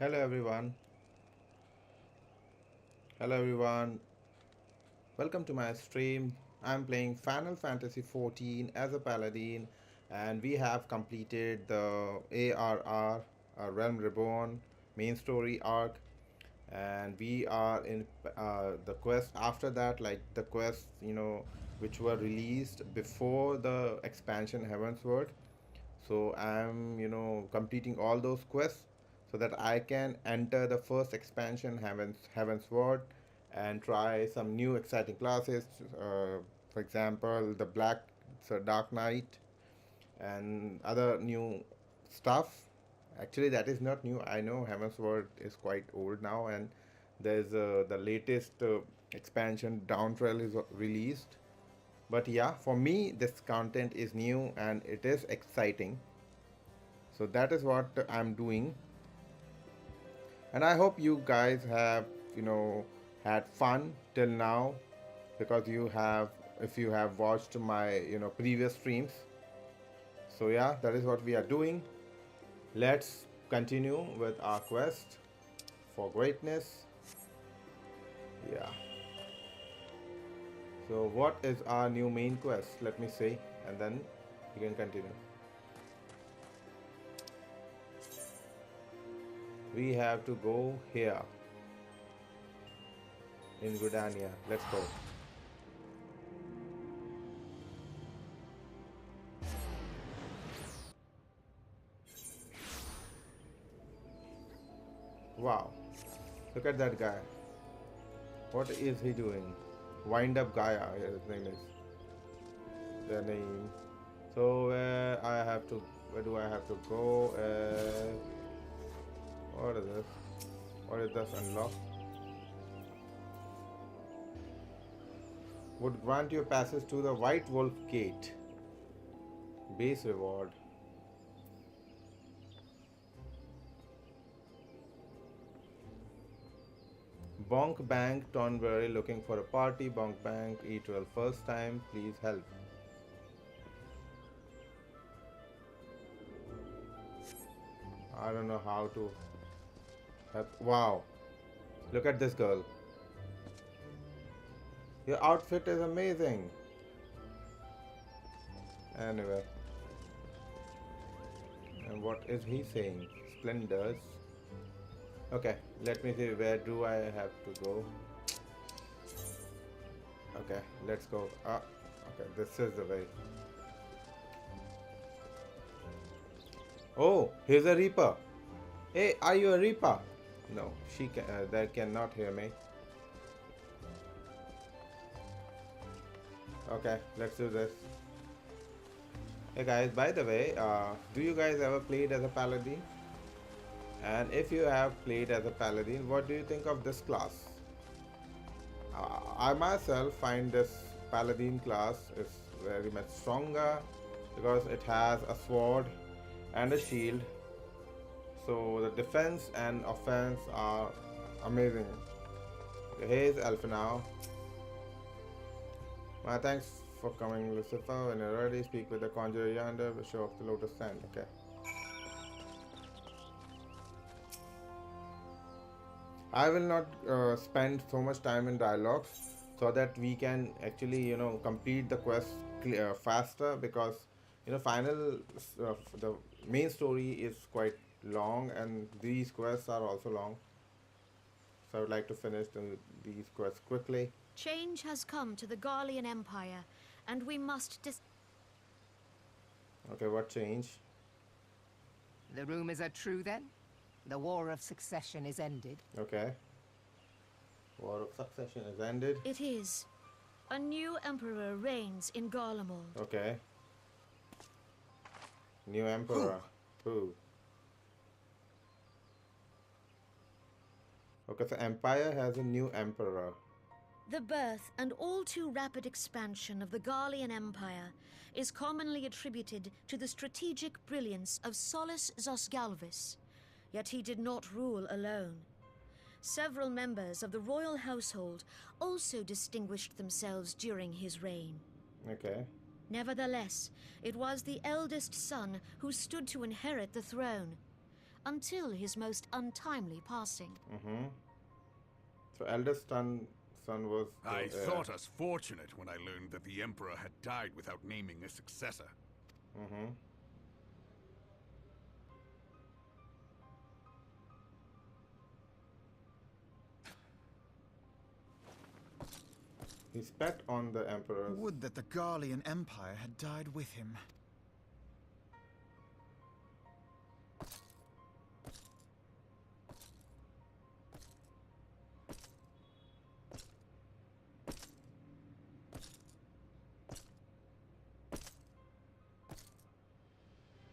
Hello everyone. Hello everyone. Welcome to my stream. I'm playing Final Fantasy XIV as a paladin and we have completed the ARR Realm Reborn main story arc, and we are in the quest after that, like the quests which were released before the expansion Heavensward. So I'm completing all those quests so that I can enter the first expansion Heaven's Sword and try some new exciting classes. For example, the Black so Dark Knight and other new stuff. Actually, that is not new. I know Heaven's Sword is quite old now, and there's the latest expansion Down Trail is released. But yeah, for me, this content is new and it is exciting. So that is what I'm doing, and I hope you guys have had fun till now, because you have, if you have watched my previous streams. So yeah, that is what we are doing. Let's continue with our quest for greatness. Yeah, so what is our new main quest? Let me see, and then we can continue. We have to go here in Gudania. Let's go. Wow, look at that guy. What is he doing? Wind up Gaia, his name is. The name. So where do I have to go? What is this? What is this unlock? Would grant you passage to the White Wolf Gate. Base reward. Bonk Bank, Tonberry looking for a party. Bonk Bank, E12 first time. Please help. I don't know how to help. Wow. Look at this girl. Your outfit is amazing. Anyway. And what is he saying? Splendors. Okay, let me see, where do I have to go? Okay, let's go. Okay, this is the way. Oh, here's a Reaper. Hey, are you a Reaper? No, she can. That cannot hear me. Okay, let's do this. Hey guys, by the way, do you guys ever played as a paladin? And if you have played as a paladin, what do you think of this class? I myself find this paladin class is very much stronger because it has a sword and a shield. So the defense and offense are amazing. Here's Alpha now. My thanks for coming, Lucifer. When you're ready, speak with the conjurer yonder, the show of the lotus sand. Okay. I will not spend so much time in dialogues, so that we can actually complete the quest faster, because final the main story is quite long and these quests are also long. So I would like to finish these quests quickly. Change has come to the Garlean Empire, and we must Okay, what change? The rumors are true then? The War of Succession is ended? Okay. War of Succession is ended. It is. A new emperor reigns in Garlemald. Okay. New emperor. Who? Okay, so Empire has a new emperor. The birth and all too rapid expansion of the Garlean Empire is commonly attributed to the strategic brilliance of Solus Zosgalvis, yet he did not rule alone. Several members of the royal household also distinguished themselves during his reign. Okay. Nevertheless, it was the eldest son who stood to inherit the throne, until his most untimely passing. Mm-hmm. So eldest son was the I heir. thought us fortunate when I learned that the Emperor had died without naming a successor. Mm-hmm. He spat on the emperor's. Would that the Garlean Empire had died with him.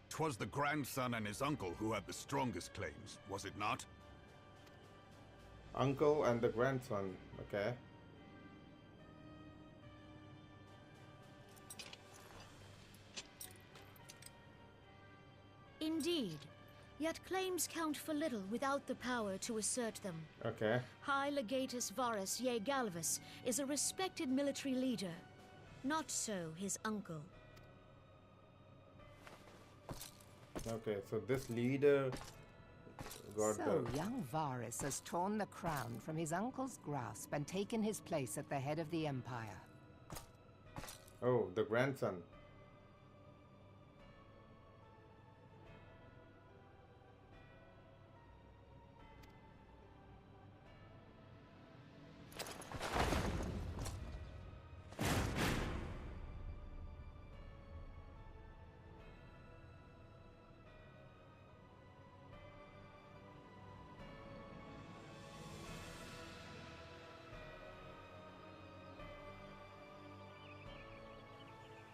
'Twas the grandson and his uncle who had the strongest claims, was it not? Uncle and the grandson. Okay. Indeed, yet claims count for little without the power to assert them. Okay. High Legatus Varus Ye Galvus is a respected military leader. Not so his uncle. Okay, so this leader got So the. young Varus has torn the crown from his uncle's grasp and taken his place at the head of the Empire. Oh, the grandson.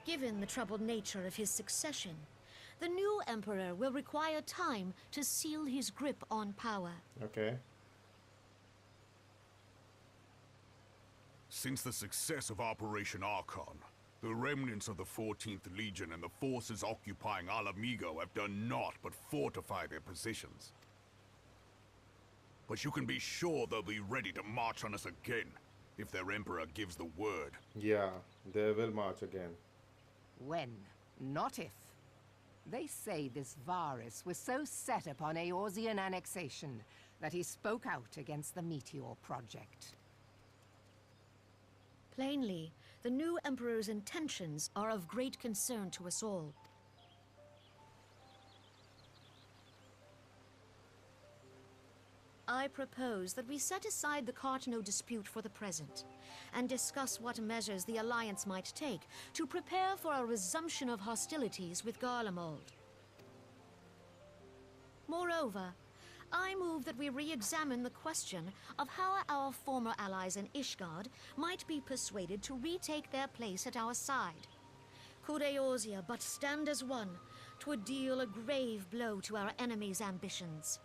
Given the troubled nature of his succession, the new emperor will require time to seal his grip on power. Okay. Since the success of Operation Archon, the remnants of the 14th Legion and the forces occupying Alamigo have done naught but fortify their positions. But you can be sure they'll be ready to march on us again, if their Emperor gives the word. Yeah, they will march again. When, not if. They say this Varus was so set upon Eorzean annexation that he spoke out against the Meteor Project. Plainly, the new emperor's intentions are of great concern to us all. I propose that we set aside the Cartano dispute for the present, and discuss what measures the Alliance might take to prepare for a resumption of hostilities with Garlemald. Moreover, I move that we re-examine the question of how our former allies in Ishgard might be persuaded to retake their place at our side. Could Eorzea but stand as one, 'twould deal a grave blow to our enemies' ambitions.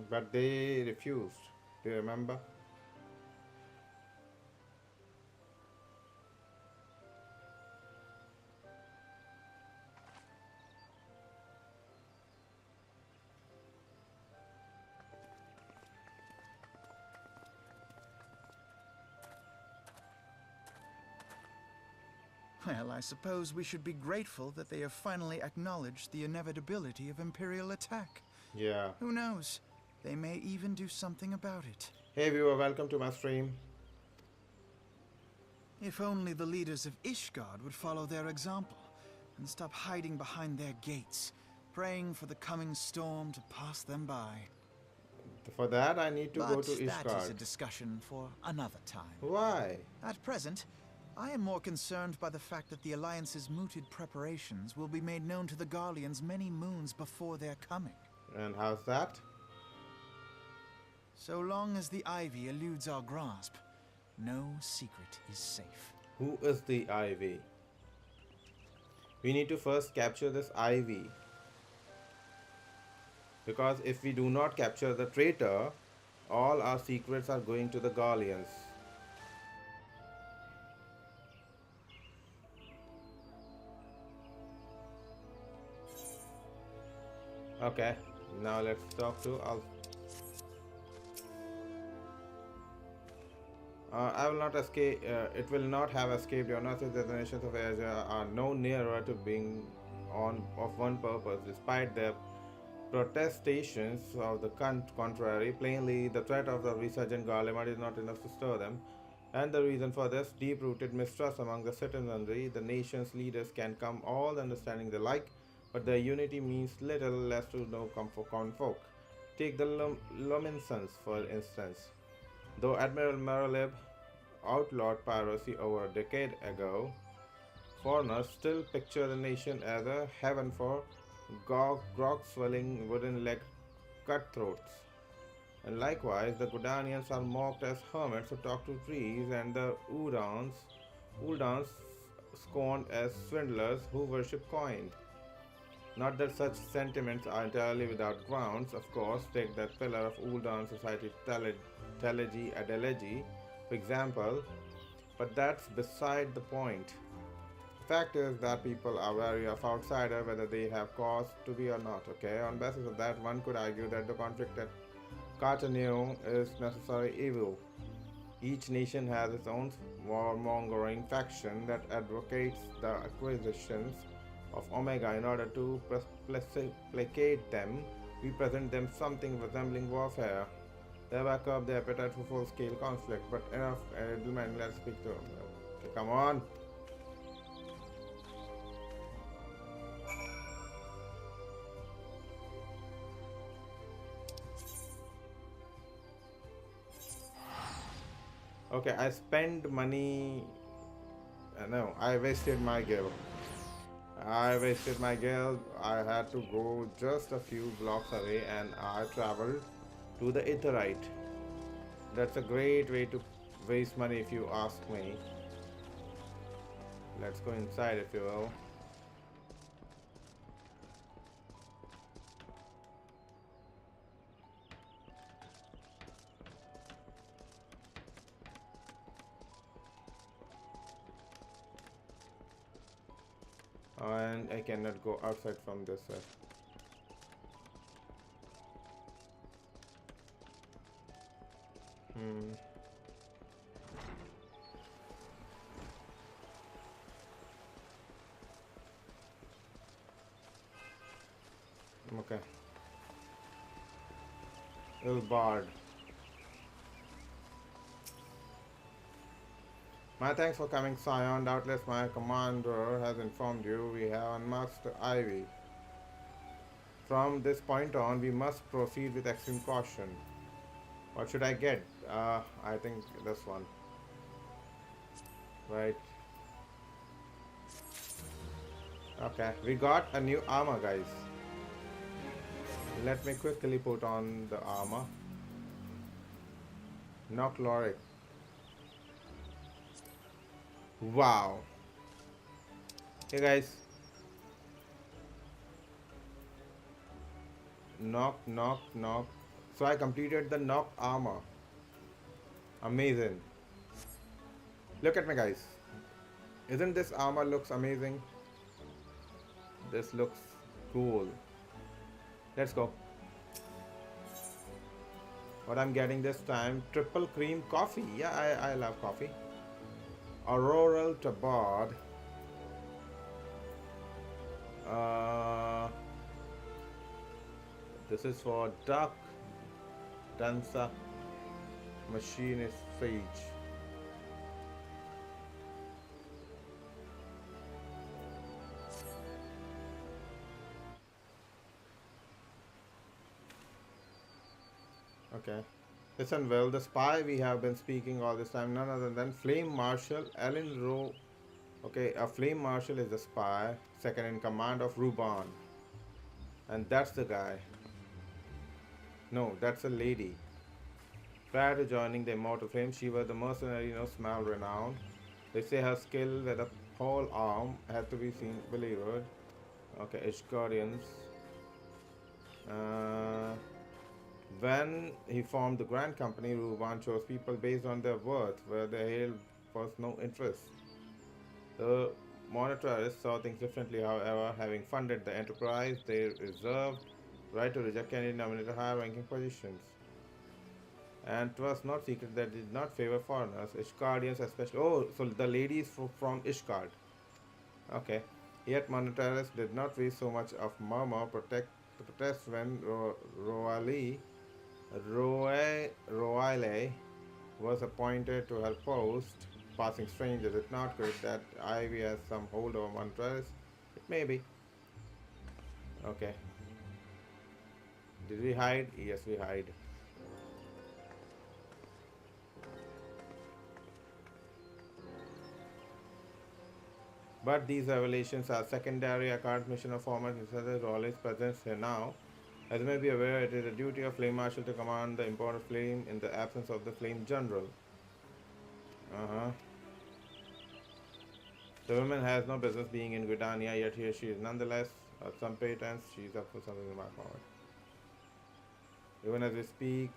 But they refused. Do you remember? Well, I suppose we should be grateful that they have finally acknowledged the inevitability of Imperial attack. Yeah. Who knows? They may even do something about it. Hey viewer, welcome to my stream. If only the leaders of Ishgard would follow their example and stop hiding behind their gates, praying for the coming storm to pass them by. For that, I need to But go to that is a Ishgard. discussion for another time. Why? At present, I am more concerned by the fact that the Alliance's mooted preparations will be made known to the Garleans many moons before their coming. And how's that? So long as the Ivy eludes our grasp, no secret is safe. Who is the Ivy? We need to first capture this Ivy. Because if we do not capture the traitor, all our secrets are going to the Garleans. Okay, now let's talk to I will not escape. It will not have escaped your notice that the nations of Asia are no nearer to being on of one purpose, despite their protestations of the contrary. Plainly, the threat of the resurgent Garlemald is not enough to stir them. And the reason for this deep rooted mistrust among the citizenry, the nation's leaders can come all the understanding they like, but their unity means little less to no common folk. Take the Luminescence, for instance. Though Admiral Marolib outlawed piracy over a decade ago, foreigners still picture the nation as a heaven for grog swelling wooden legged cutthroats. And likewise, the Gudanians are mocked as hermits who talk to trees, and the Uldans scorned as swindlers who worship coin. Not that such sentiments are entirely without grounds, of course. Take that pillar of Uldan society, Telegy Adelegy, for example, but that's beside the point. The fact is that people are wary of outsider whether they have cause to be or not, okay? On basis of that, one could argue that the conflict at Cartaneo is necessary evil. Each nation has its own warmongering faction that advocates the acquisitions of Omega in order to placate them. We present them something resembling warfare. Thereby curb their appetite for full-scale conflict. But enough, gentlemen, let's speak to them. Okay, come on. Okay, I spent money. No, I wasted my guild. I wasted my guild. I had to go just a few blocks away and I traveled to the Aetherite. That's a great way to waste money if you ask me. Let's go inside if you will. And I cannot go outside from this side. Okay. Ilbard. My thanks for coming, Scion. Doubtless my commander has informed you we have unmasked Ivy. From this point on, we must proceed with extreme caution. What should I get? I think this one. Right. Okay, we got a new armor, guys. Let me quickly put on the armor. Knockloric. Wow. Hey guys. Knock. So I completed the knock armor. Amazing. Look at me, guys. Isn't this armor looks amazing? This looks cool. Let's go. What I'm getting this time, triple cream coffee. Yeah, I love coffee. Auroral tabard. This is for duck. Dancer. Machinist sage. Okay. Listen well, the spy we have been speaking all this time, none other than Flame Marshal Ellen Rowe. Okay, a Flame Marshal is the spy, second in command of Ruban. And that's the guy. No, that's a lady. Prior to joining the Immortal Flame, she was the mercenary, small renown. They say her skill with a whole arm had to be seen, believed. Okay, Ishgarians. When he formed the Grand Company, Ruban chose people based on their worth, where their hail was no interest. The monetarists saw things differently, however, having funded the enterprise, they reserved right to reject any nominated higher-ranking positions. And it was not secret that they did not favor foreigners, Ishgardians especially. Oh, so the ladies from Ishgard. Okay. Yet monetarists did not raise so much of murmur, to protest when Roale was appointed to her post. Passing strangers, it's not good that Ivy has some hold over Montrez. It may be. Okay. Did we hide? Yes, we hide. But these revelations are secondary. I can't mission a format instead of Raleigh's presence here now. As you may be aware, it is the duty of Flame Marshal to command the important flame in the absence of the Flame General. The woman has no business being in Gridania, yet here she is nonetheless. Some patents, she's up for something in my forward. Even as we speak,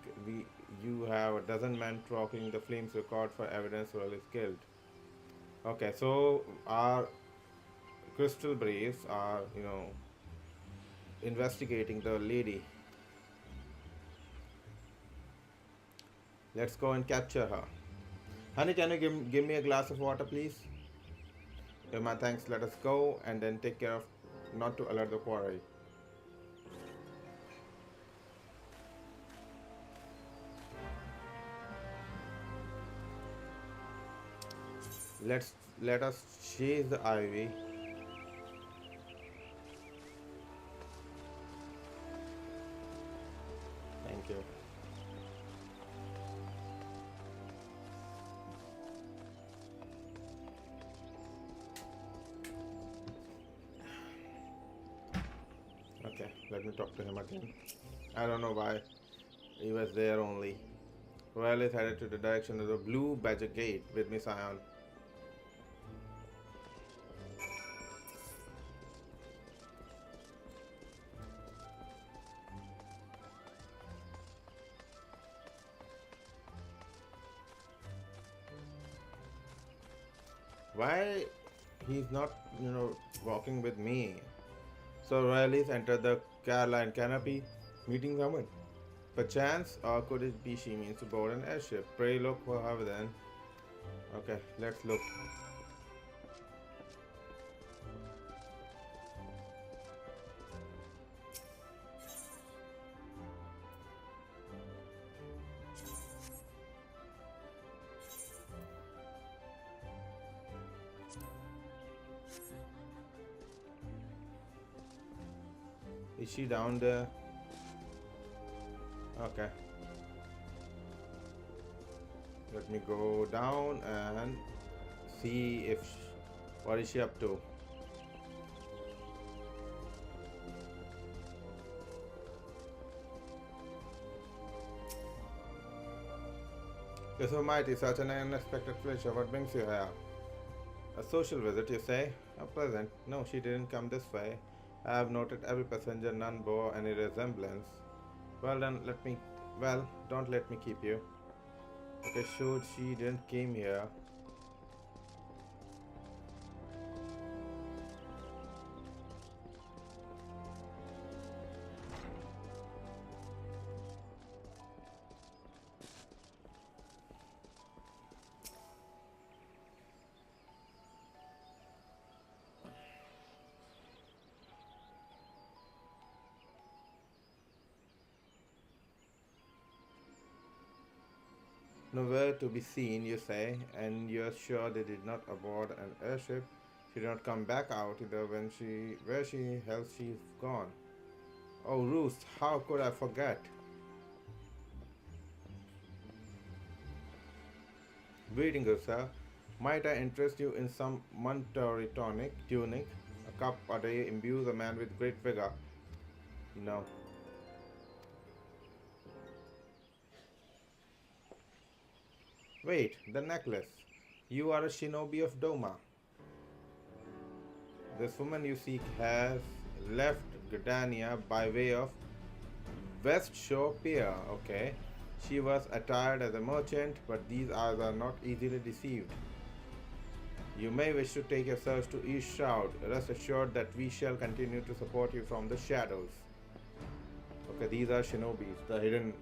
you have a dozen men tracking the flames record for evidence Raleigh's guilt. Okay, so our crystal braves are, investigating the lady. Let's go and capture her. Honey, can you give me a glass of water, please? My thanks. Let us go and then take care of not to alert the quarry. Let us chase the ivy. Thank you. Okay, let me talk to him again. I don't know why he was there only. Royal is headed to the direction of the Blue Badger Gate with Miss Ion. Why he's not, walking with me? So Royalies entered the Caroline canopy, meeting someone. Perchance, or could it be she means to board an airship? Pray look for her then. Okay, let's look. Is she down there? Okay. Let me go down and see if what is she up to. Yes, oh mighty, such an unexpected pleasure. What brings you here? A social visit, you say? How pleasant. No, she didn't come this way. I have noted every passenger, none bore any resemblance. Well then, don't let me keep you. Okay, sure, she didn't came here. Nowhere to be seen, you say, and you're sure they did not aboard an airship. She did not come back out either. Where she else she's gone? Oh, Roost, how could I forget? Greetings, sir. Might I interest you in some monetary tunic? A cup a day imbues a man with great vigor. No. Wait, the necklace. You are a shinobi of Doma. This woman you seek has left Gridania by way of West Shore Pier. Okay. She was attired as a merchant, but these eyes are not easily deceived. You may wish to take your search to East Shroud. Rest assured that we shall continue to support you from the shadows. Okay, these are shinobis, the hidden.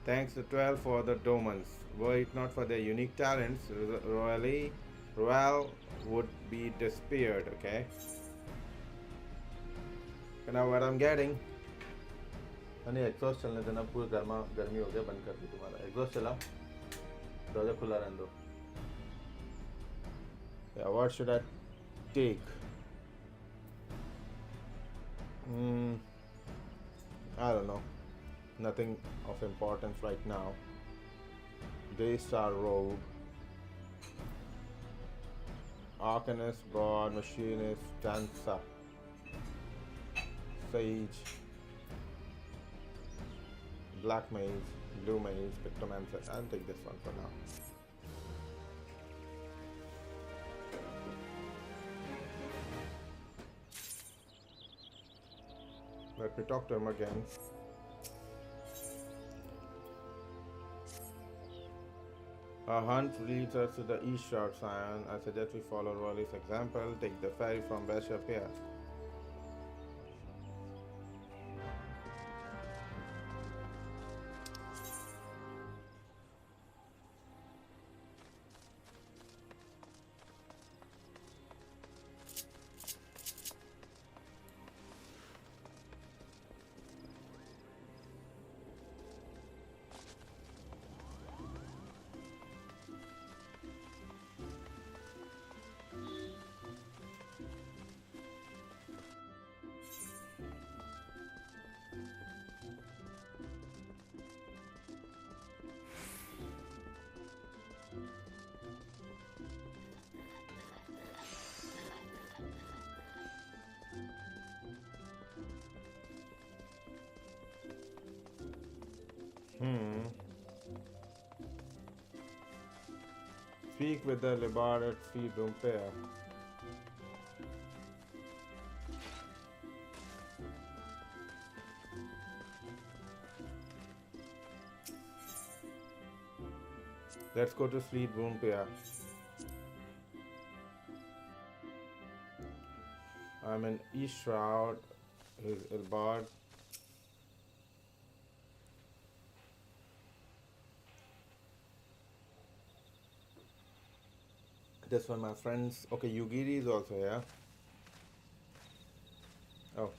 Thanks to 12 for the Domans. Were it not for their unique talents, Royal would be despaired, okay? Now what I'm getting, मैंने exhaust चलने देना, पूरी गर्मी हो गया, बंद कर दी तुम्हारा एग्जॉस्ट चला, दरवाजा खुला रहने दो. Yeah, what should I take? I don't know. Nothing of importance right now. Daystar Rogue, Arcanist, God, Machinist, Dancer, Sage, Black Mage, Blue Mage, Pictomancer. I'll take this one for now. Let me talk to him again. Our hunt leads us to the East Shore, Scion. I suggest we follow Rolly's example. Take the ferry from Bishop here. Speak with the Liberated Feed Room pair. Let's go to Fleet Room pair. I'm in East Shroud. Here's Ilbard. This one, my friends. Okay, Yugiri is also here. Oh.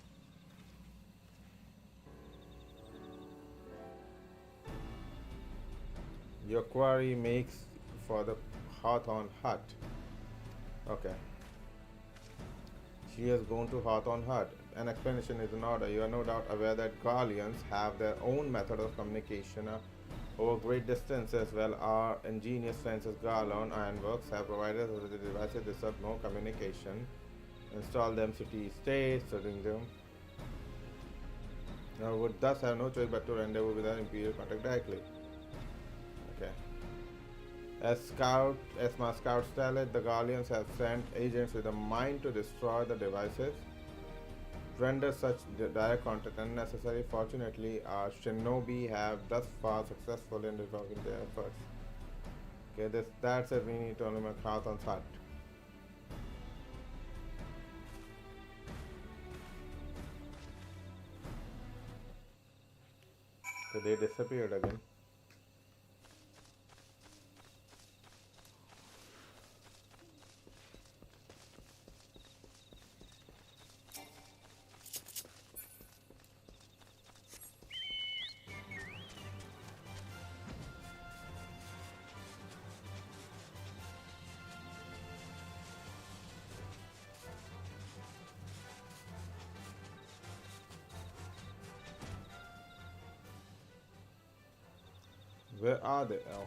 Your quarry makes for the Hawthorne Hut. Okay. She has gone to Hawthorne Hut. An explanation is in order. You are no doubt aware that Garleans have their own method of communication over great distances. Well, our ingenious Francis Garland Ironworks have provided us with the devices that serve no communication. Install them city-states, studying them. Now would thus have no choice but to rendezvous with our Imperial contact directly. Okay. As my scouts tell it, the Garleans have sent agents with a mind to destroy the devices. Render such direct contact unnecessary. Fortunately, our shinobi have thus far successful in resolving their efforts. Okay, that's it. We need to only make Hawthorne's hut. So they disappeared again. Where are they? Oh.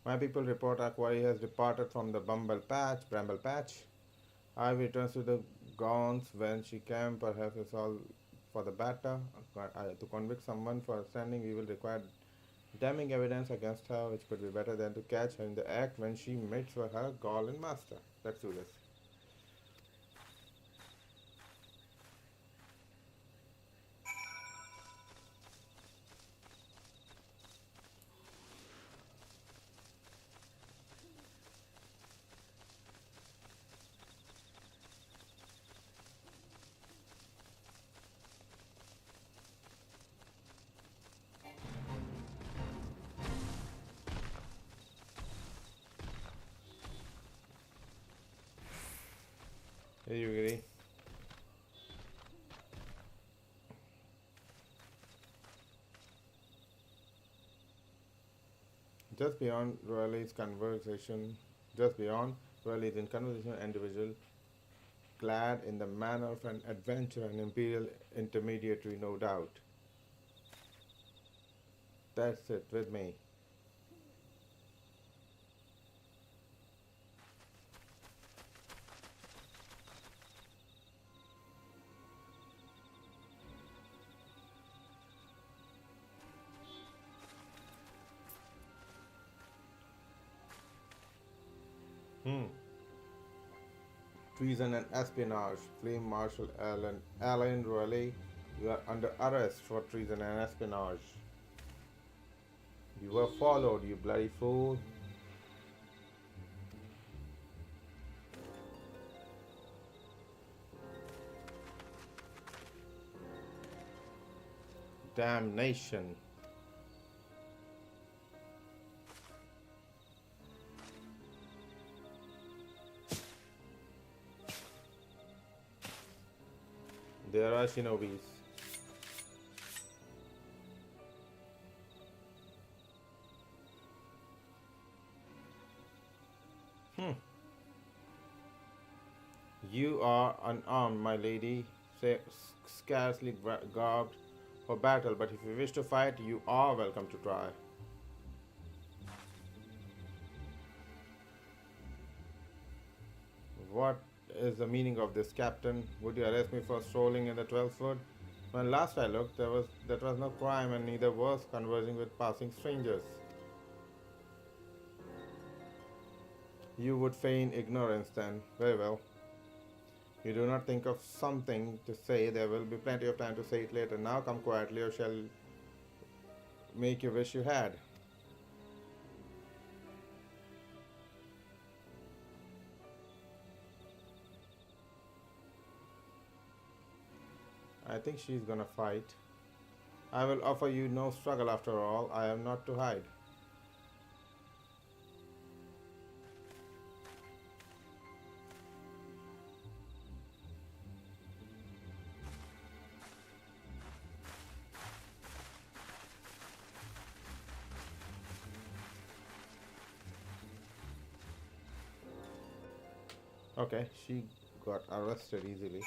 My people report our quarry has departed from the Bramble Patch. I returns to the Gaunts when she can. Perhaps it's all for the better. To convict someone for standing, we will require damning evidence against her, which could be better than to catch her in the act when she meets for her Garland master. Let's do this. You agree? Just beyond Riley's conversation, just beyond Riley's in conversation, an individual clad in the manner of an adventurer and imperial intermediary, no doubt. That's it with me. Hmm. Treason and espionage. Flame Marshal Alan Raleigh, you are under arrest for treason and espionage. You were followed, you bloody fool. Damnation. There are shinobis. You are unarmed, my lady, scarcely garbed for battle, but if you wish to fight, you are welcome to try. What is the meaning of this, Captain? Would you arrest me for strolling in the 12th wood? When last I looked, that was no crime, and neither was conversing with passing strangers. You would feign ignorance then. Very well. You do not think of something to say, there will be plenty of time to say it later. Now come quietly, or shall make you wish you had. I think she's gonna fight. I will offer you no struggle after all. I am not to hide. Okay, she got arrested easily.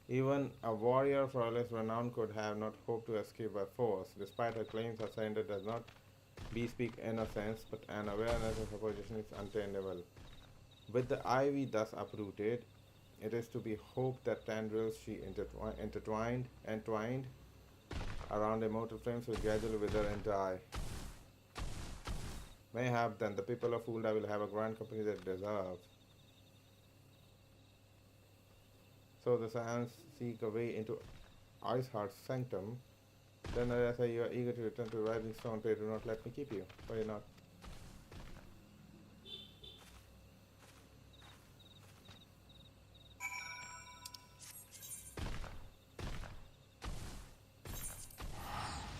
Even a warrior for less renown could have not hoped to escape by force. Despite her claims, her surrender does not bespeak innocence, but an awareness of her position is untenable. With the ivy thus uprooted, it is to be hoped that tendrils she entwined around immortal flames will gradually wither and die. Mayhap then the people of Ulda will have a grand company that deserve. So the Saiyans seek a way into Iceheart's sanctum. Then I say you are eager to return to Rising Stone. Pray do not let me keep you. Why not?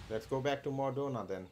Let's go back to Mordona then.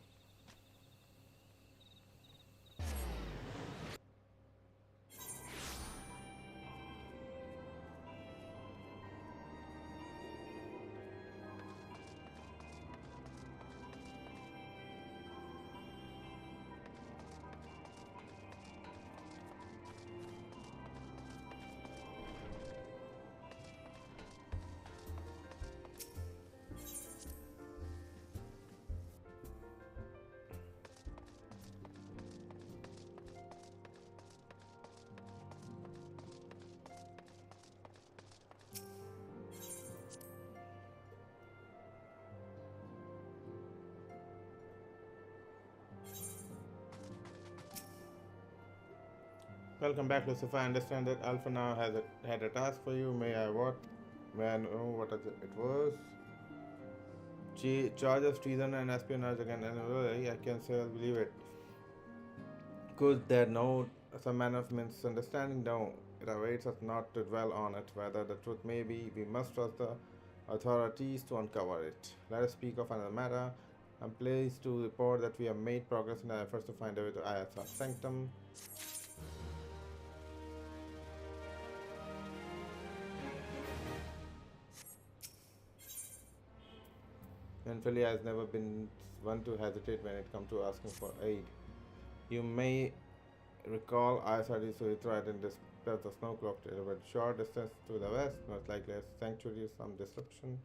Welcome back, Lucifer. I understand that Alpha now had a task for you. May I what? May I know what it was? She charges treason and espionage again, and I can still believe it. Could there no some manner of misunderstanding? No, it awaits us not to dwell on it. Whether the truth may be, we must trust the authorities to uncover it. Let us speak of another matter. I'm pleased to report that we have made progress in our efforts to find a way to Ayasa's sanctum. Menphilia has never been one to hesitate when it comes to asking for aid. You may recall Ayasadi's Surithra and dispels the snow cloak delivered short distance to the west, most likely a sanctuary of some disruption.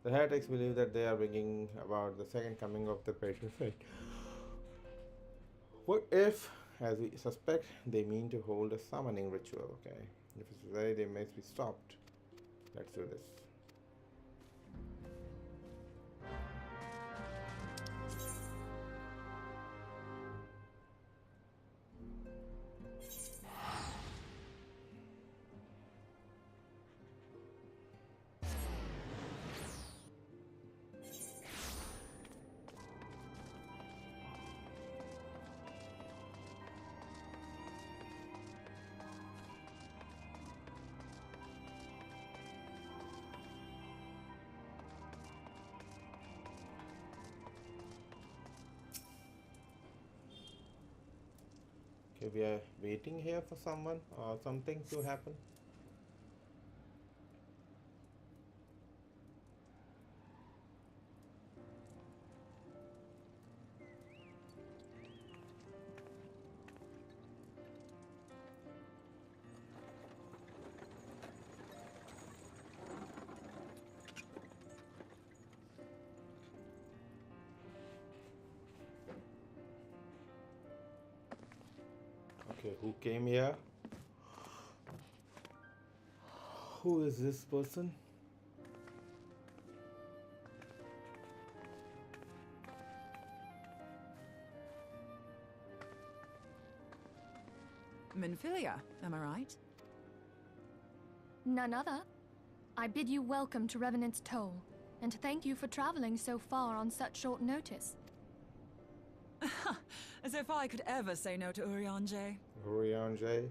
The heretics believe that they are bringing about the second coming of the patron saint. What if, as we suspect, they mean to hold a summoning ritual? Okay, if it's very, they must be stopped. Let's do this. Okay, we are waiting here for someone or something to happen. Okay, who came here? Who is this person? Menphilia, am I right? None other. I bid you welcome to Revenant's Toll, and thank you for traveling so far on such short notice. As if I could ever say no to Eorzea. Eorzea?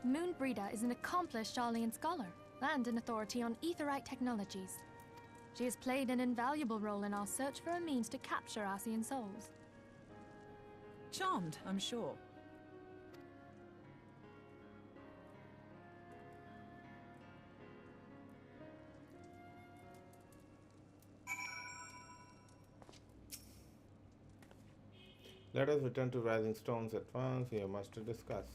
Moonbreeder is an accomplished Sharlayan scholar, and an authority on aetherite technologies. She has played an invaluable role in our search for a means to capture Ascian souls. Charmed, I'm sure. Let us return to Rising Stones at once. We have much to discuss.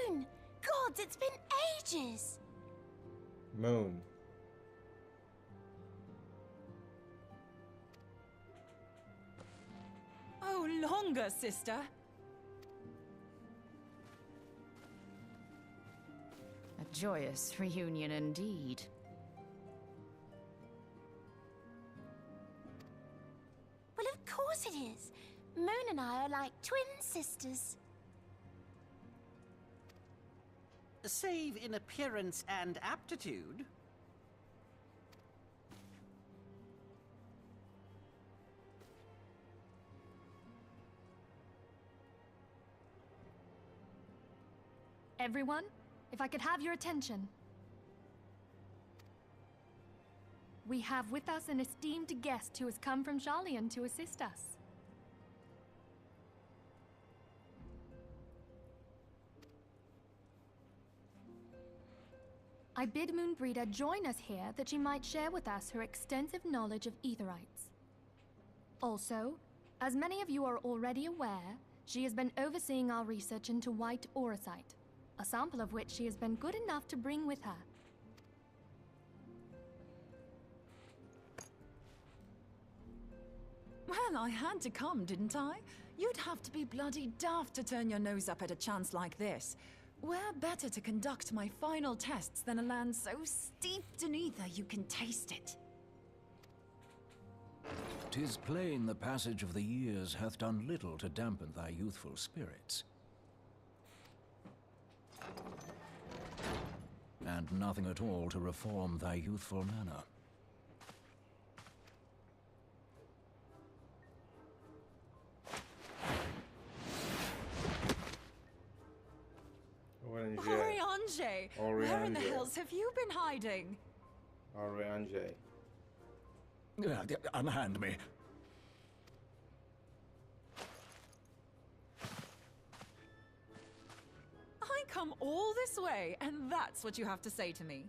Moon! Gods, it's been ages! Moon. Oh, longer, sister. A joyous reunion indeed. Well, of course it is. Moon and I are like twin sisters. Save in appearance and aptitude. Everyone, if I could have your attention. We have with us an esteemed guest who has come from Sharlayan to assist us. I bid Moonbreeder join us here that she might share with us her extensive knowledge of Aetherites. Also, as many of you are already aware, she has been overseeing our research into white Auracite, a sample of which she has been good enough to bring with her. Well, I had to come, didn't I? You'd have to be bloody daft to turn your nose up at a chance like this. Where better to conduct my final tests than a land so steeped in ether you can taste it? 'Tis plain the passage of the years hath done little to dampen thy youthful spirits. And nothing at all to reform thy youthful manner. Oriange! Where in the hells have you been hiding? Oriange. Unhand me. I come all this way, and that's what you have to say to me.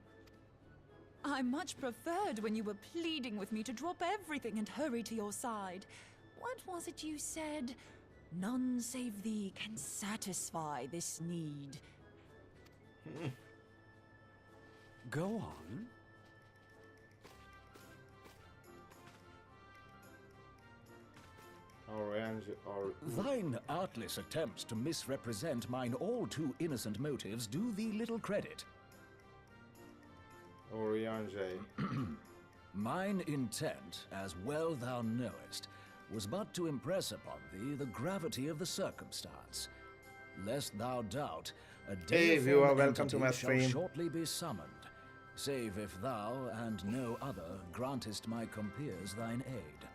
I much preferred when you were pleading with me to drop everything and hurry to your side. What was it you said? None save thee can satisfy this need. Go on. Thine artless attempts to misrepresent mine all too innocent motives do thee little credit. Oriange. Mine intent, as well thou knowest, was but to impress upon thee the gravity of the circumstance. Lest thou doubt, a Hey deiform viewer, welcome to entity my shall stream. shortly be summoned, save if thou and no other grantest my compeers thine aid.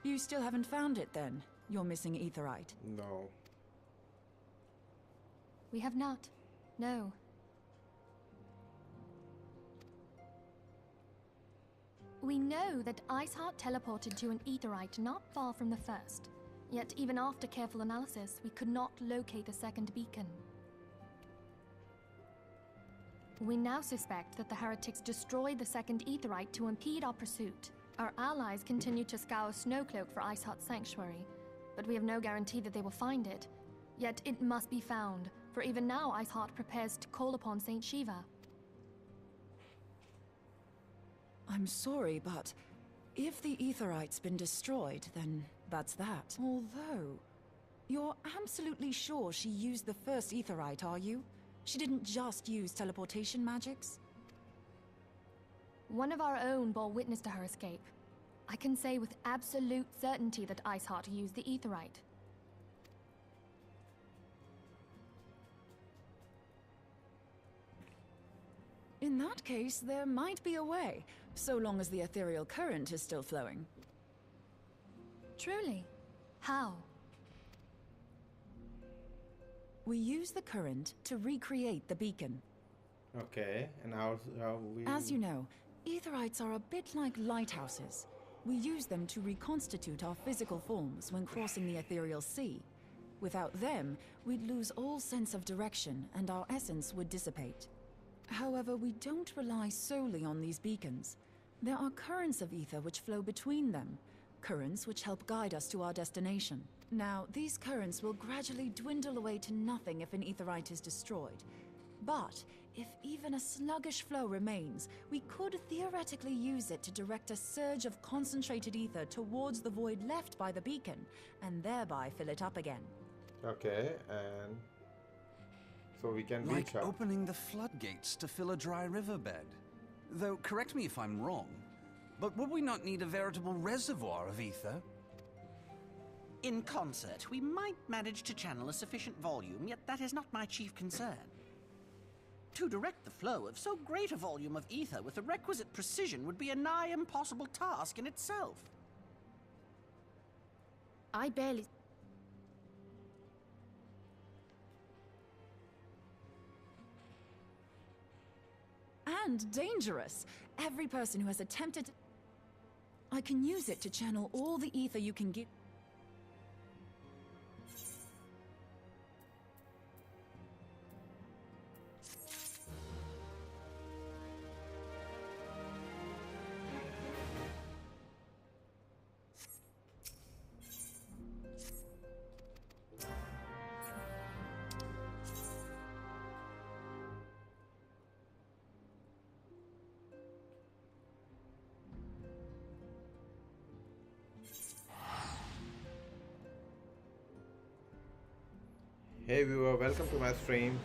You still haven't found it, then? You're missing Aetherite. No. We have not. No. We know that Iceheart teleported to an Aetherite not far from the first. Yet even after careful analysis, we could not locate the second beacon. We now suspect that the heretics destroyed the second Aetherite to impede our pursuit. Our allies continue to scour Snowcloak for Iceheart's sanctuary, but we have no guarantee that they will find it. Yet it must be found, for even now Iceheart prepares to call upon Saint Shiva. I'm sorry, but if the Aetherite's been destroyed, then that's that. Although, you're absolutely sure she used the first Aetherite, are you? She didn't just use teleportation magics? One of our own bore witness to her escape. I can say with absolute certainty that Iceheart used the Aetherite. In that case, there might be a way, so long as the ethereal current is still flowing. Truly? How? We use the current to recreate the beacon. Okay, and how we... As you know, Aetherites are a bit like lighthouses. We use them to reconstitute our physical forms when crossing the ethereal sea. Without them, we'd lose all sense of direction and our essence would dissipate. However, we don't rely solely on these beacons. There are currents of ether which flow between them, currents which help guide us to our destination. Now, these currents will gradually dwindle away to nothing if an Aetherite is destroyed. But if even a sluggish flow remains, we could theoretically use it to direct a surge of concentrated ether towards the void left by the beacon, and thereby fill it up again. Okay, and... so we can Like reach her. opening the floodgates to fill a dry riverbed. Though, correct me if I'm wrong, but would we not need a veritable reservoir of ether? In concert, we might manage to channel a sufficient volume, yet that is not my chief concern. To direct the flow of so great a volume of ether with the requisite precision would be a nigh impossible task in itself. I barely... And dangerous. Every person who has attempted... I can use it to channel all the ether you can give... Hey viewer, welcome to my stream.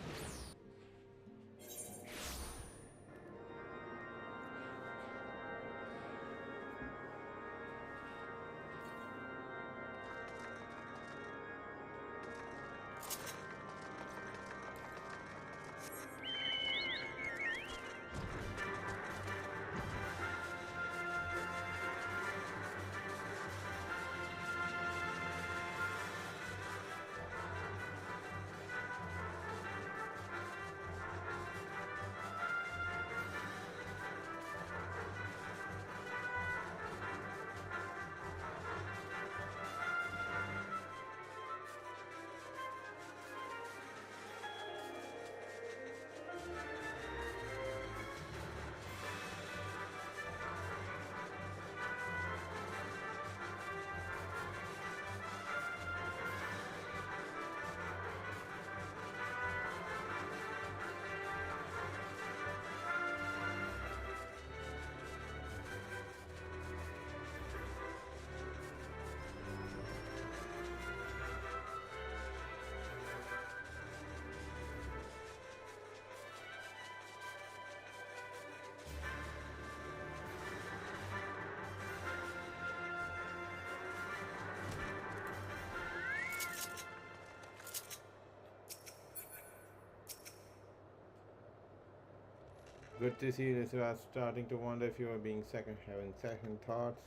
Good to see you. So I was starting to wonder if you are having second thoughts.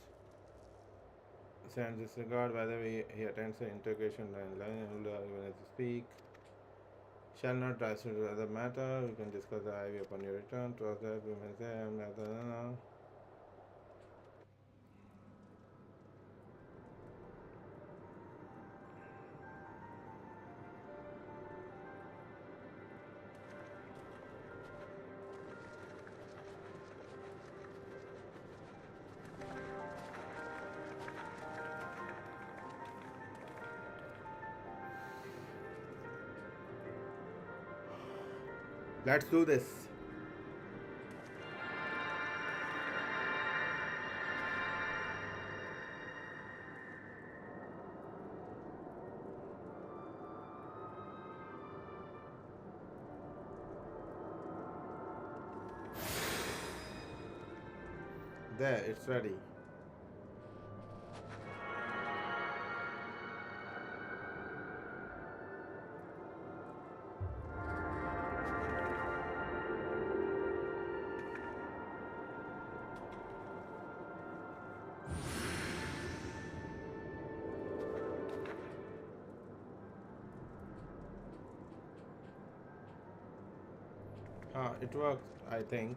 Sends disregard whether he attends the integration and learn even as you speak. Shall not rise to the other matter. We can discuss the IV upon your return. To us that we may say let's do this. There, it's ready. It works, I think.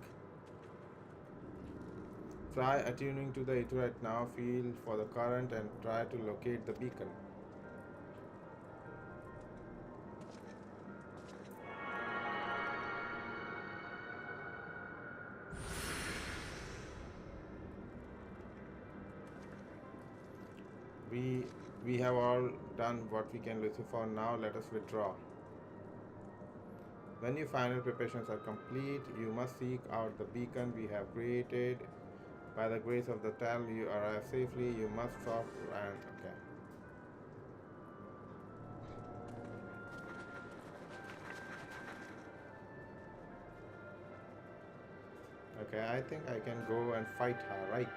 Try attuning to the Aetheryte now. Feel for the current and try to locate the beacon. We have all done what we can, Lucifer. Now let us withdraw. When your final preparations are complete, you must seek out the beacon we have created. By the grace of the Tal, you arrive safely. You must stop and okay, I think I can go and fight her, right?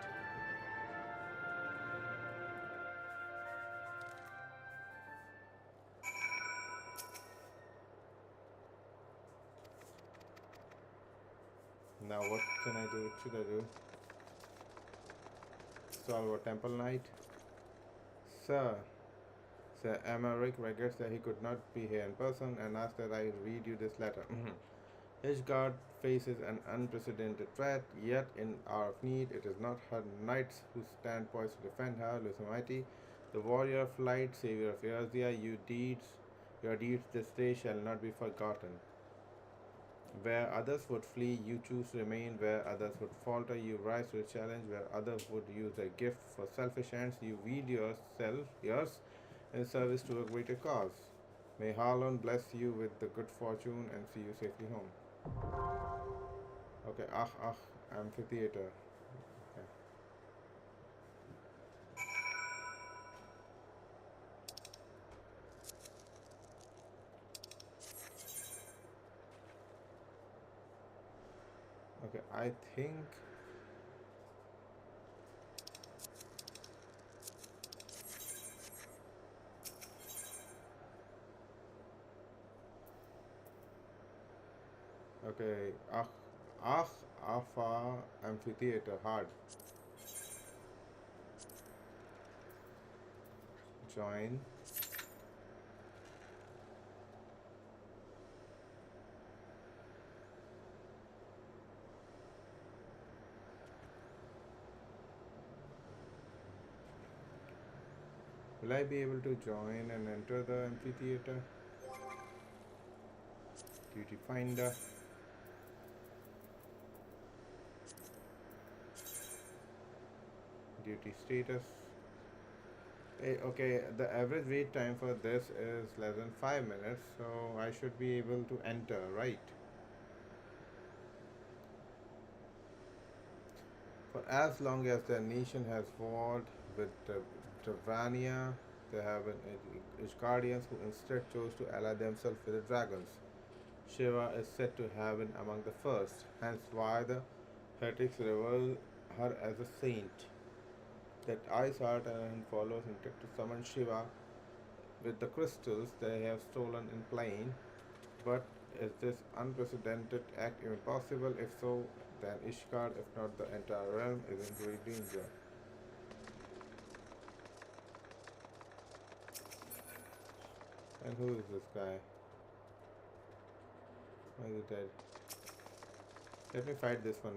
Now what can I do? What should I do? Solve a temple knight. Sir Emmerich regrets that he could not be here in person and asks that I read you this letter. Ishgard faces an unprecedented threat, yet in hour of need, it is not her knights who stand poised to defend her, Lusamite, the warrior of light, savior of Eorzea. Your deeds this day shall not be forgotten. Where others would flee, you choose to remain. Where others would falter, you rise to the challenge. Where others would use their gift for selfish ends, you wield yours in service to a greater cause. May Harlon bless you with the good fortune and see you safely home. Okay, amphitheater. Okay. I think okay. Alpha Amphitheater hard. Join. Will I be able to join and enter the amphitheater? Duty finder. Duty status. Okay, the average wait time for this is less than 5 minutes, so I should be able to enter, right? For as long as their nation has warred with Travania, they have an Ishgardians who instead chose to ally themselves with the dragons. Shiva is said to have been among the first, hence why the heretics revere her as a saint. That Ice Heart and followers intend to summon Shiva with the crystals they have stolen in plane. But is this unprecedented act even possible? If so, then Ishgard, if not the entire realm, is in great danger. And who is this guy? Why is he dead? Let me fight this one.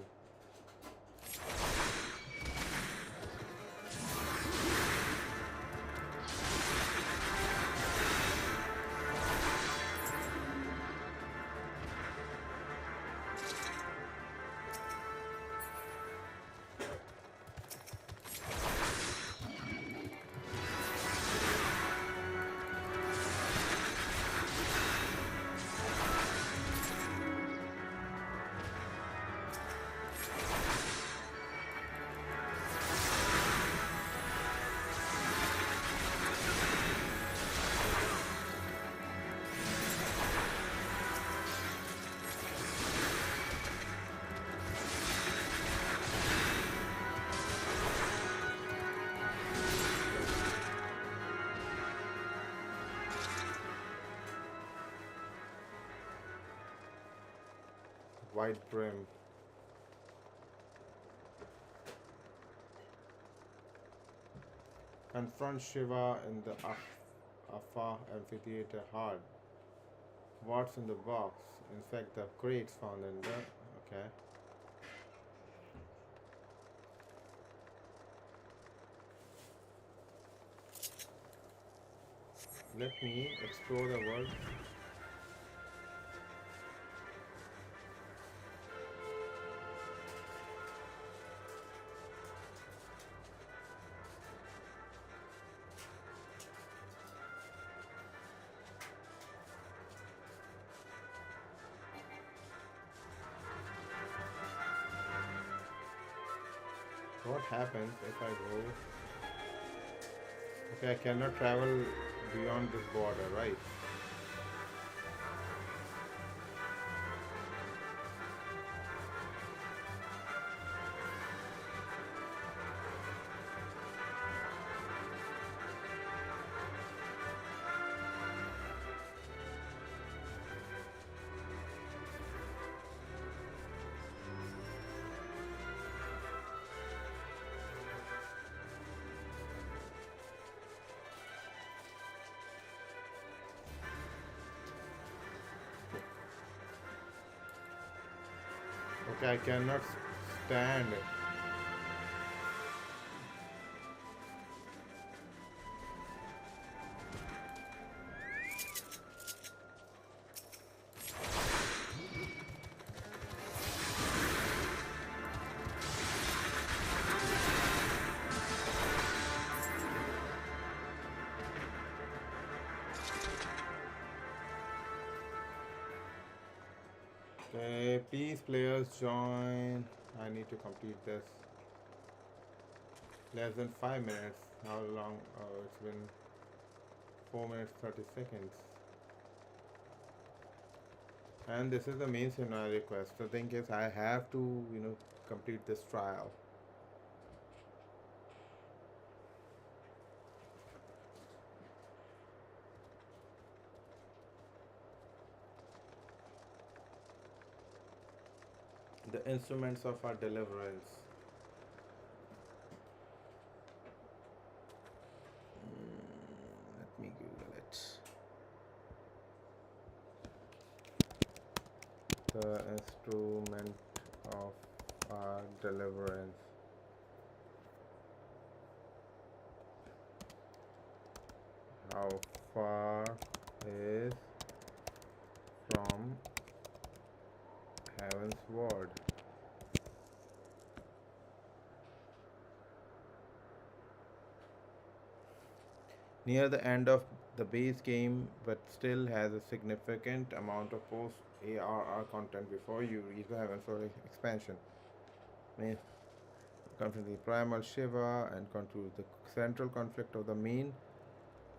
White brim. Confront Shiva in the Afa amphitheater hard. What's in the box? In fact, the crates found in the... Okay. Let me explore the world. What happens if I go? Okay, I cannot travel beyond this border, right? Okay, I cannot stand. Okay, please players join. I need to complete this. Less than 5 minutes. How long? Oh, it's been 4 minutes 30 seconds. And this is the main scenario quest. The thing is, I have to, complete this trial. The instruments of our deliverance. Let me Google it. The instrument of our deliverance. How far is from Heavensward? Near the end of the base game, but still has a significant amount of post ARR content before you reach the Heavensward expansion. May confront the primal Shiva and control the central conflict of the main.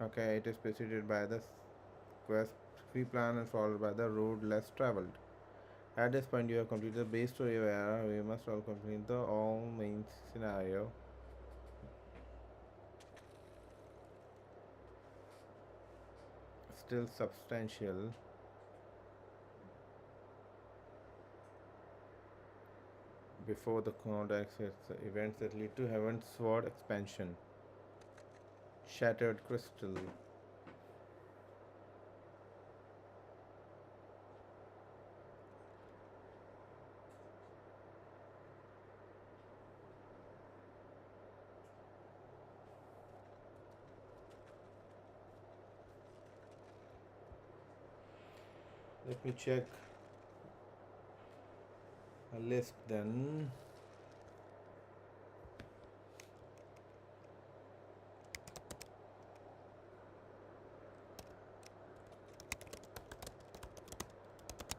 Okay, it is preceded by the quest free plan and followed by the road less traveled. At this point, you have completed the base story of era. We must all complete the all main scenario. Still substantial. Before the contacts, it's the events that lead to Heavensward expansion. Shattered crystal. Let me check a list then.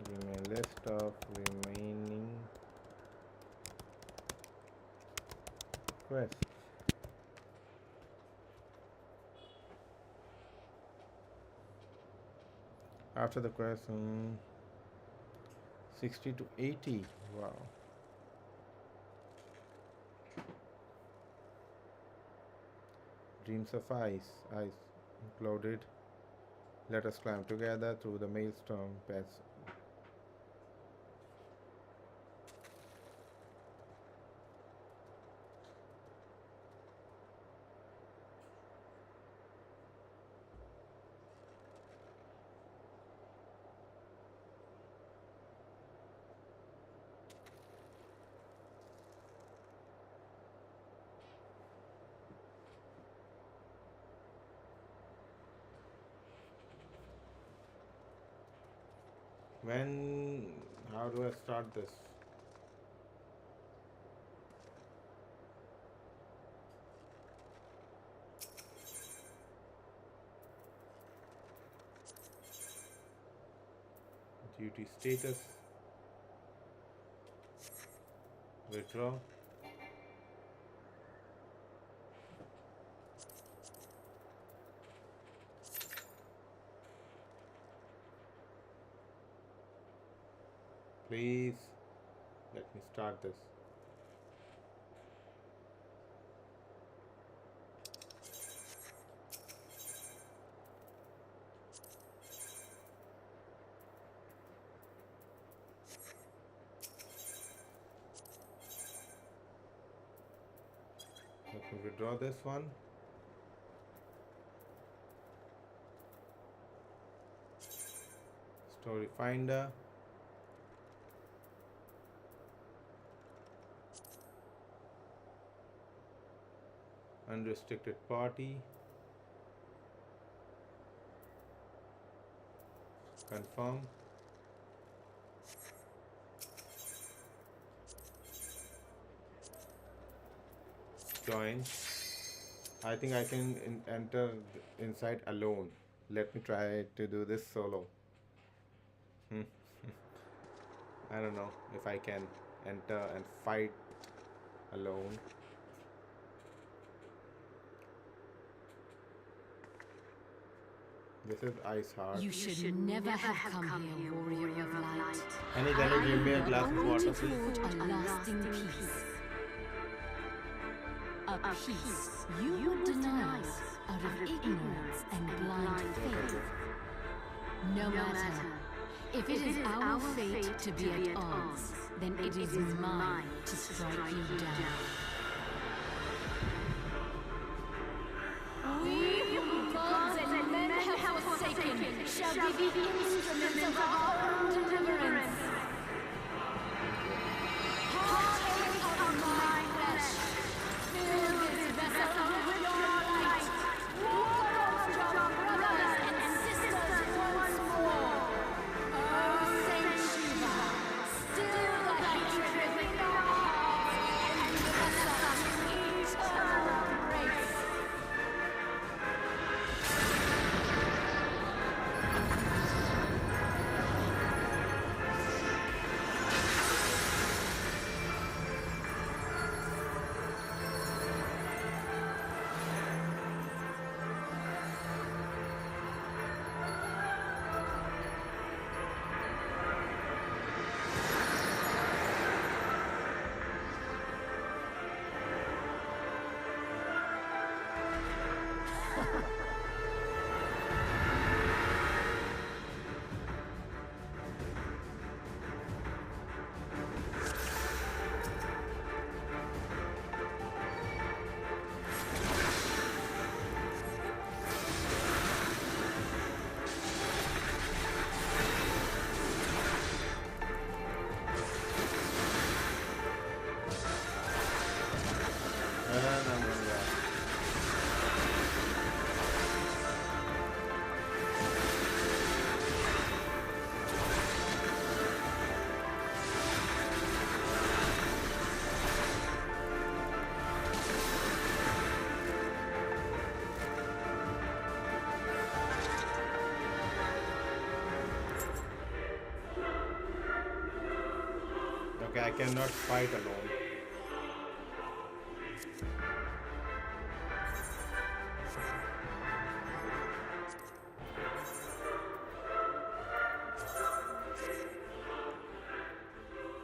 Give me a list of remaining quests. After the quest, 60 to 80. Wow. Dreams of ice included. Let us climb together through the maelstrom paths. How do I start this? Duty status. Withdraw. Please let me start this. Let me withdraw this one. Story finder. Unrestricted party. Confirm. Join. I think I can enter inside alone. Let me try to do this solo. I don't know if I can enter and fight alone. This is Ice Heart. You should never have come here, warrior of light. Can you give me a glass of water, please? A lasting peace. A peace you would deny us out of ignorance and blind faith. No matter. If it is our fate to be at odds, then it is mine to strike you down. We, whom gods and men have forsaken, shall be the instruments of our own deliverance. Partake of my flesh. Fill this vessel with your light. Walk amongst your brothers and sisters once more. O Saint Shiva, still the hatred within our hearts and bless us with eternal grace. Okay, I cannot fight alone.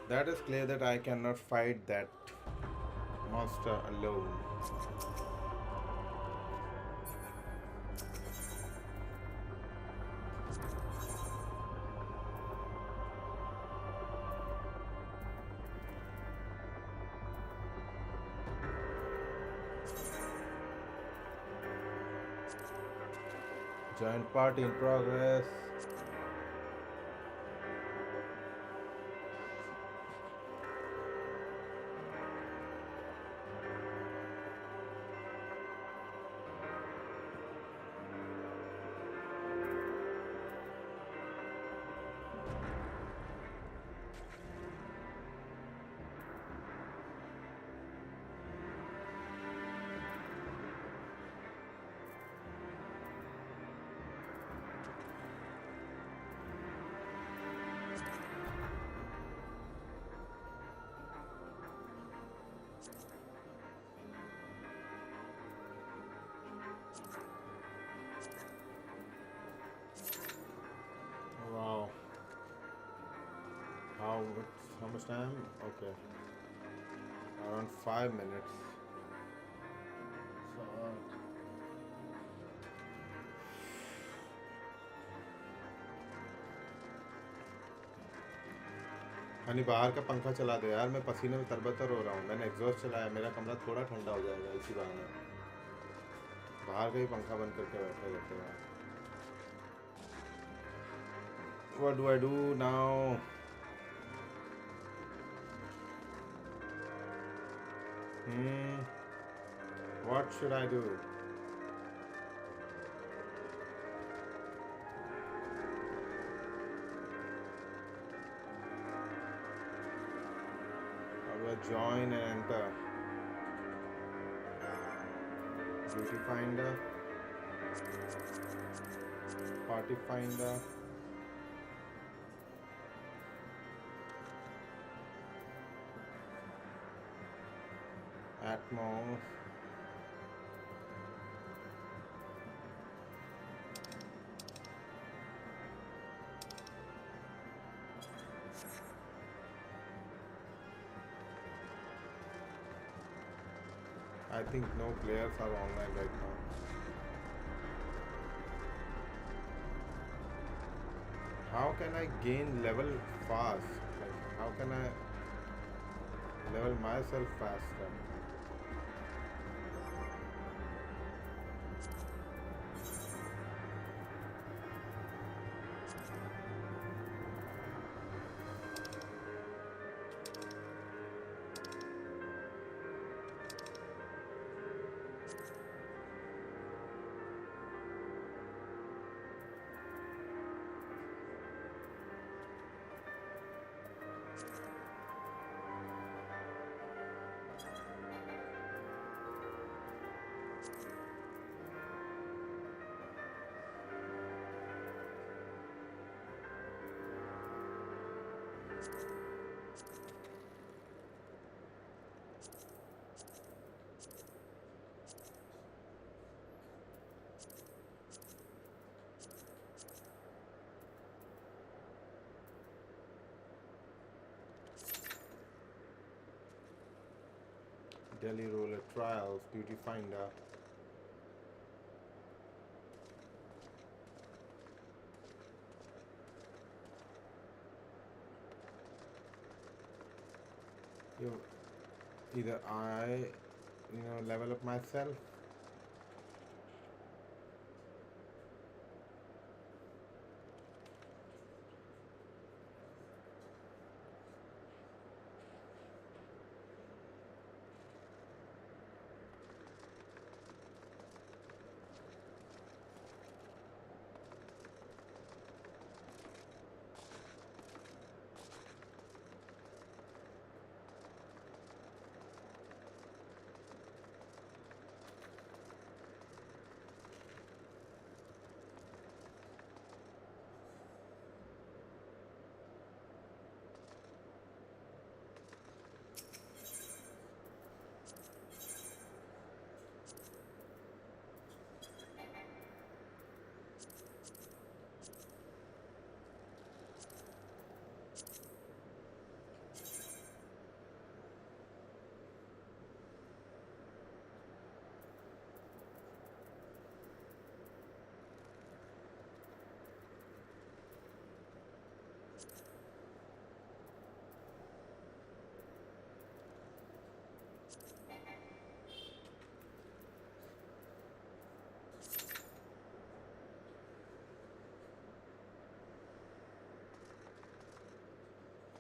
That is clear that I cannot fight that monster alone. Giant party in progress. Wow. How much time? Okay. Around 5 minutes. So, Honey बाहर का पंखा चला दे यार, मैं पसीने में तरबतर हो रहा हूँ। मैंने एग्जॉस्ट चलाया, मेरा कमरा थोड़ा ठंडा हो जाएगा इसी बहाने। बाहर का ही पंखा बंद करके बैठे रहते हैं। What do I do now? What should I do? How do I join and enter? Duty finder, party finder. Atmos. I think no players are online right now. How can I gain level fast? Like, how can I level myself faster? Delhi Roller Trials, Beauty Finder. You, either I, level up myself.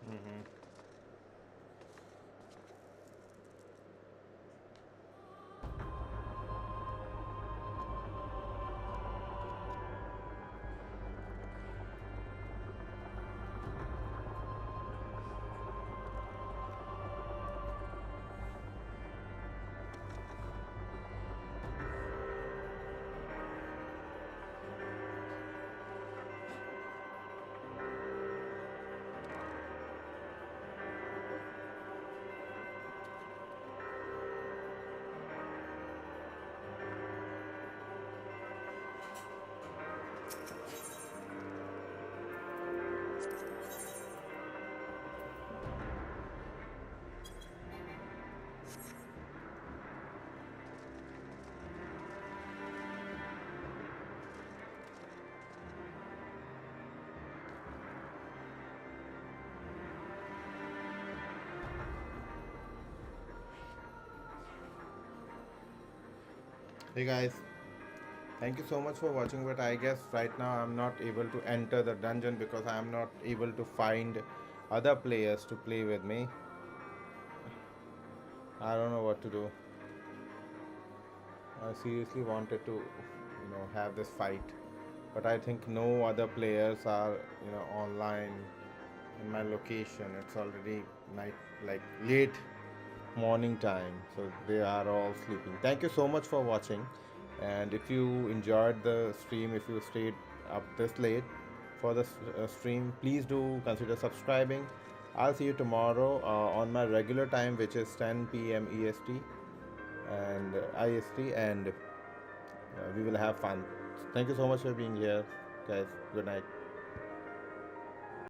Mm-hmm. Hey guys, thank you so much for watching, but I guess right now I'm not able to enter the dungeon because I'm not able to find other players to play with me. I don't know what to do. I seriously wanted to, have this fight, but I think no other players are, online in my location. It's already night, like late morning time, so they are all sleeping. Thank you so much for watching, and if you enjoyed the stream, if you stayed up this late for the stream, please do consider subscribing. I'll see you tomorrow on my regular time, which is 10 p.m. EST and IST, and we will have fun. Thank you so much for being here, guys. Good night.